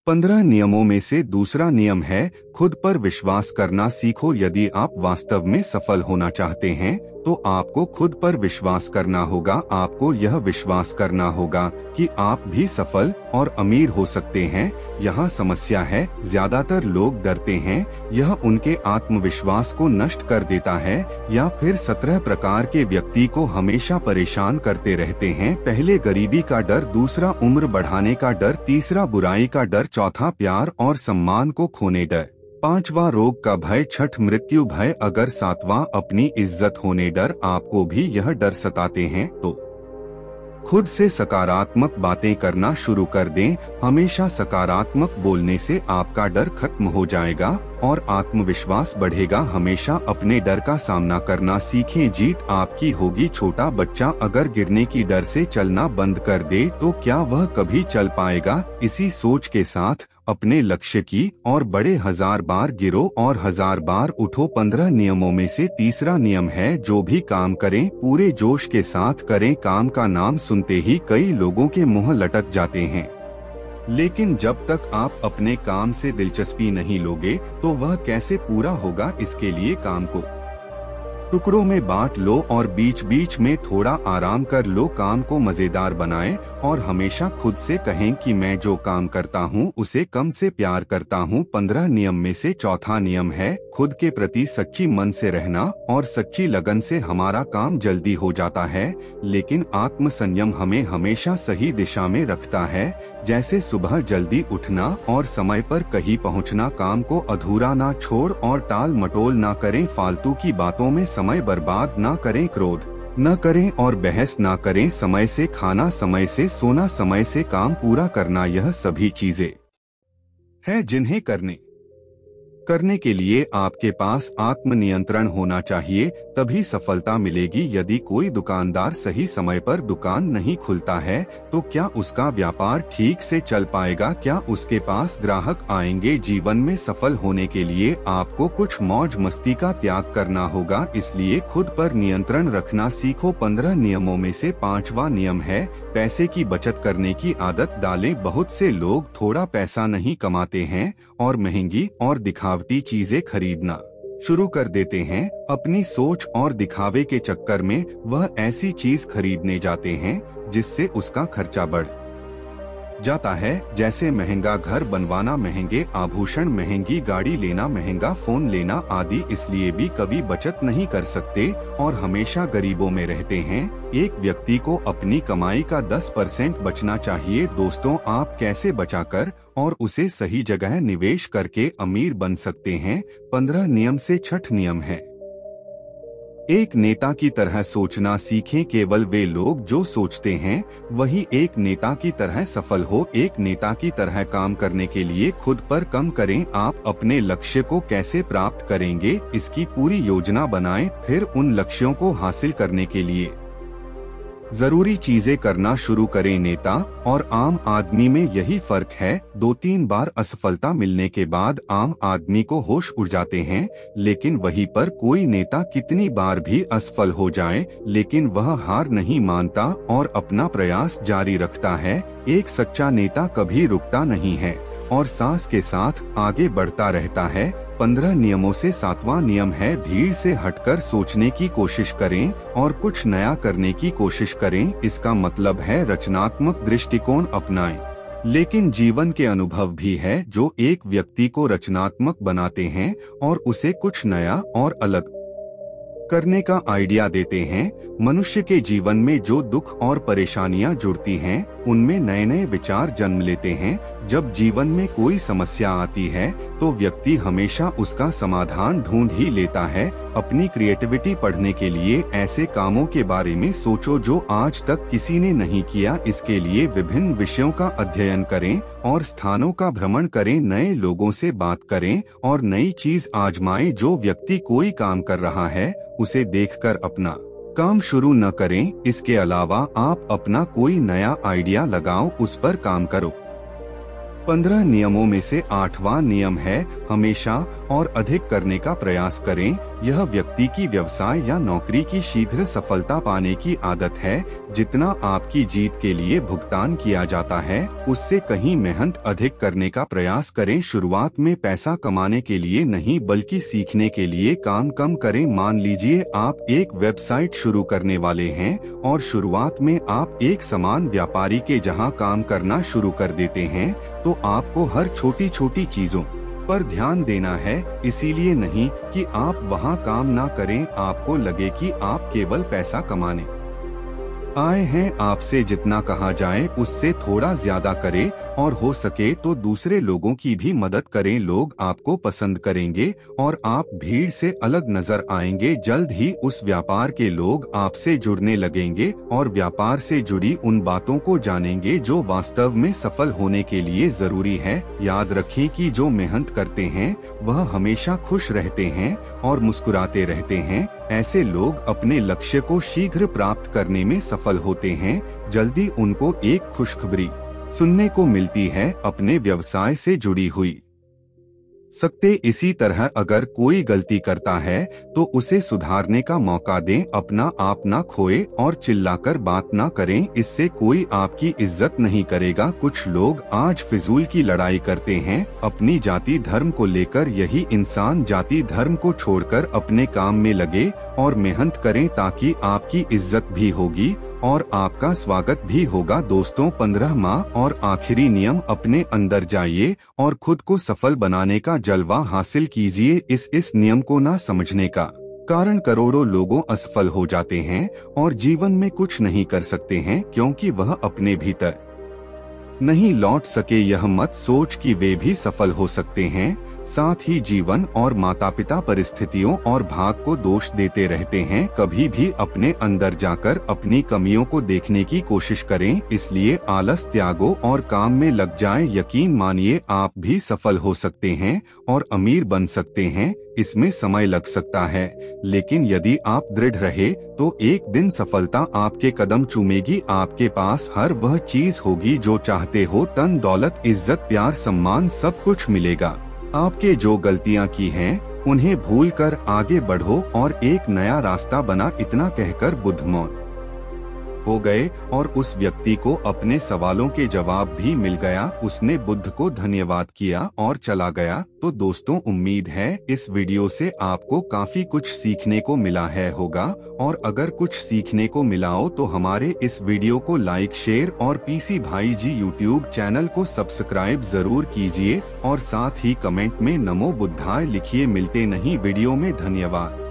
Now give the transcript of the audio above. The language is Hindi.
15 नियमों में से दूसरा नियम है खुद पर विश्वास करना सीखो। यदि आप वास्तव में सफल होना चाहते हैं तो आपको खुद पर विश्वास करना होगा। आपको यह विश्वास करना होगा कि आप भी सफल और अमीर हो सकते हैं। यहाँ समस्या है, ज्यादातर लोग डरते हैं। यह उनके आत्मविश्वास को नष्ट कर देता है या फिर 17 प्रकार के व्यक्ति को हमेशा परेशान करते रहते हैं। पहले गरीबी का डर, दूसरा उम्र बढ़ाने का डर, तीसरा बुराई का डर, चौथा प्यार और सम्मान को खोने डर, पांचवा रोग का भय, छठ मृत्यु भय, अगर सातवां अपनी इज्जत होने डर। आपको भी यह डर सताते हैं तो खुद से सकारात्मक बातें करना शुरू कर दें। हमेशा सकारात्मक बोलने से आपका डर खत्म हो जाएगा और आत्मविश्वास बढ़ेगा। हमेशा अपने डर का सामना करना सीखें, जीत आपकी होगी। छोटा बच्चा अगर गिरने की डर से चलना बंद कर दे तो क्या वह कभी चल पाएगा? इसी सोच के साथ अपने लक्ष्य की और बड़े, 1000 बार गिरो और 1000 बार उठो। 15 नियमों में से तीसरा नियम है जो भी काम करें पूरे जोश के साथ करें। काम का नाम सुनते ही कई लोगों के मुंह लटक जाते हैं, लेकिन जब तक आप अपने काम से दिलचस्पी नहीं लोगे तो वह कैसे पूरा होगा? इसके लिए काम को टुकड़ों में बांट लो और बीच बीच में थोड़ा आराम कर लो। काम को मजेदार बनाएं और हमेशा खुद से कहें कि मैं जो काम करता हूँ उसे कम से प्यार करता हूँ। 15 नियम में से चौथा नियम है खुद के प्रति सच्ची मन से रहना और सच्ची लगन से हमारा काम जल्दी हो जाता है, लेकिन आत्म संयम हमें हमेशा सही दिशा में रखता है। जैसे सुबह जल्दी उठना और समय पर कहीं पहुंचना। काम को अधूरा ना छोड़ और टाल मटोल ना करें। फालतू की बातों में समय बर्बाद ना करें, क्रोध न करें और बहस ना करें। समय से खाना, समय से सोना, समय से काम पूरा करना, यह सभी चीजें हैं जिन्हें करने के लिए आपके पास आत्मनियंत्रण होना चाहिए, तभी सफलता मिलेगी। यदि कोई दुकानदार सही समय पर दुकान नहीं खुलता है तो क्या उसका व्यापार ठीक से चल पाएगा? क्या उसके पास ग्राहक आएंगे? जीवन में सफल होने के लिए आपको कुछ मौज मस्ती का त्याग करना होगा, इसलिए खुद पर नियंत्रण रखना सीखो। 15 नियमों में से पांचवा नियम है पैसे की बचत करने की आदत डालें। बहुत से लोग थोड़ा पैसा नहीं कमाते हैं और महंगी और दिखावटी चीजें खरीदना शुरू कर देते हैं। अपनी सोच और दिखावे के चक्कर में वह ऐसी चीज खरीदने जाते हैं जिससे उसका खर्चा बढ़ जाता है, जैसे महंगा घर बनवाना, महंगे आभूषण, महंगी गाड़ी लेना, महंगा फोन लेना आदि। इसलिए भी कभी बचत नहीं कर सकते और हमेशा गरीबों में रहते हैं। एक व्यक्ति को अपनी कमाई का 10% बचना चाहिए। दोस्तों, आप कैसे बचाकर और उसे सही जगह निवेश करके अमीर बन सकते हैं? 15 नियम से छठ नियम है एक नेता की तरह सोचना सीखें। केवल वे लोग जो सोचते हैं वही एक नेता की तरह सफल हो। एक नेता की तरह काम करने के लिए खुद पर काम करें। आप अपने लक्ष्य को कैसे प्राप्त करेंगे इसकी पूरी योजना बनाएं, फिर उन लक्ष्यों को हासिल करने के लिए जरूरी चीजें करना शुरू करें। नेता और आम आदमी में यही फर्क है। 2-3 बार असफलता मिलने के बाद आम आदमी को होश उड़ जाते हैं, लेकिन वहीं पर कोई नेता कितनी बार भी असफल हो जाए लेकिन वह हार नहीं मानता और अपना प्रयास जारी रखता है। एक सच्चा नेता कभी रुकता नहीं है और सांस के साथ आगे बढ़ता रहता है। 15 नियमों से 7वां नियम है भीड़ से हटकर सोचने की कोशिश करें और कुछ नया करने की कोशिश करें। इसका मतलब है रचनात्मक दृष्टिकोण अपनाएं। लेकिन जीवन के अनुभव भी है जो एक व्यक्ति को रचनात्मक बनाते हैं और उसे कुछ नया और अलग करने का आइडिया देते हैं। मनुष्य के जीवन में जो दुख और परेशानियां जुड़ती हैं, उनमें नए नए विचार जन्म लेते हैं। जब जीवन में कोई समस्या आती है तो व्यक्ति हमेशा उसका समाधान ढूंढ ही लेता है। अपनी क्रिएटिविटी बढ़ने के लिए ऐसे कामों के बारे में सोचो जो आज तक किसी ने नहीं किया। इसके लिए विभिन्न विषयों का अध्ययन करें और स्थानों का भ्रमण करें, नए लोगों से बात करें और नई चीज आजमाएं। जो व्यक्ति कोई काम कर रहा है उसे देखकर अपना काम शुरू न करें। इसके अलावा आप अपना कोई नया आइडिया लगाओ, उस पर काम करो। 15 नियमों में से 8वां नियम है हमेशा और अधिक करने का प्रयास करें। यह व्यक्ति की व्यवसाय या नौकरी की शीघ्र सफलता पाने की आदत है। जितना आपकी जीत के लिए भुगतान किया जाता है उससे कहीं मेहनत अधिक करने का प्रयास करें। शुरुआत में पैसा कमाने के लिए नहीं बल्कि सीखने के लिए काम कम करें। मान लीजिए आप एक वेबसाइट शुरू करने वाले हैं और शुरुआत में आप एक सामान व्यापारी के जहां काम करना शुरू कर देते हैं, तो आपको हर छोटी छोटी चीजों पर ध्यान देना है। इसीलिए नहीं कि आप वहां काम ना करें, आपको लगे कि आप केवल पैसा कमाने आए हैं। आपसे जितना कहा जाए उससे थोड़ा ज्यादा करें और हो सके तो दूसरे लोगों की भी मदद करें। लोग आपको पसंद करेंगे और आप भीड़ से अलग नजर आएंगे। जल्द ही उस व्यापार के लोग आपसे जुड़ने लगेंगे और व्यापार से जुड़ी उन बातों को जानेंगे जो वास्तव में सफल होने के लिए जरूरी है। याद रखें कि जो मेहनत करते हैं वह हमेशा खुश रहते हैं और मुस्कुराते रहते हैं। ऐसे लोग अपने लक्ष्य को शीघ्र प्राप्त करने में सफल होते हैं। जल्दी उनको एक खुशखबरी सुनने को मिलती है अपने व्यवसाय से जुड़ी हुई सकते। इसी तरह अगर कोई गलती करता है तो उसे सुधारने का मौका दें। अपना आप ना खोए और चिल्लाकर बात ना करें, इससे कोई आपकी इज्जत नहीं करेगा। कुछ लोग आज फिजूल की लड़ाई करते हैं अपनी जाति धर्म को लेकर। यही इंसान जाति धर्म को छोड़कर अपने काम में लगे और मेहनत करें ताकि आपकी इज्जत भी होगी और आपका स्वागत भी होगा। दोस्तों, 15 माह और आखिरी नियम अपने अंदर जाइए और खुद को सफल बनाने का जलवा हासिल कीजिए। इस नियम को ना समझने का कारण करोड़ों लोगों असफल हो जाते हैं और जीवन में कुछ नहीं कर सकते हैं क्योंकि वह अपने भीतर नहीं लौट सके। यह मत सोच कि वे भी सफल हो सकते हैं। साथ ही जीवन और माता पिता परिस्थितियों और भाग को दोष देते रहते हैं। कभी भी अपने अंदर जाकर अपनी कमियों को देखने की कोशिश करें। इसलिए आलस त्यागो और काम में लग जाएं। यकीन मानिए आप भी सफल हो सकते हैं और अमीर बन सकते हैं। इसमें समय लग सकता है, लेकिन यदि आप दृढ़ रहे तो एक दिन सफलता आपके कदम चूमेगी। आपके पास हर वह चीज होगी जो चाहते हो। धन दौलत इज्जत प्यार सम्मान सब कुछ मिलेगा। आपके जो गलतियां की हैं उन्हें भूलकर आगे बढ़ो और एक नया रास्ता बना। इतना कहकर बुद्ध मौन हो गए और उस व्यक्ति को अपने सवालों के जवाब भी मिल गया। उसने बुद्ध को धन्यवाद किया और चला गया। तो दोस्तों, उम्मीद है इस वीडियो से आपको काफी कुछ सीखने को मिला है होगा, और अगर कुछ सीखने को मिला हो तो हमारे इस वीडियो को लाइक शेयर और पीसी भाई जी यूट्यूब चैनल को सब्सक्राइब जरूर कीजिए और साथ ही कमेंट में नमो बुद्धाय लिखिए। मिलते नहीं वीडियो में, धन्यवाद।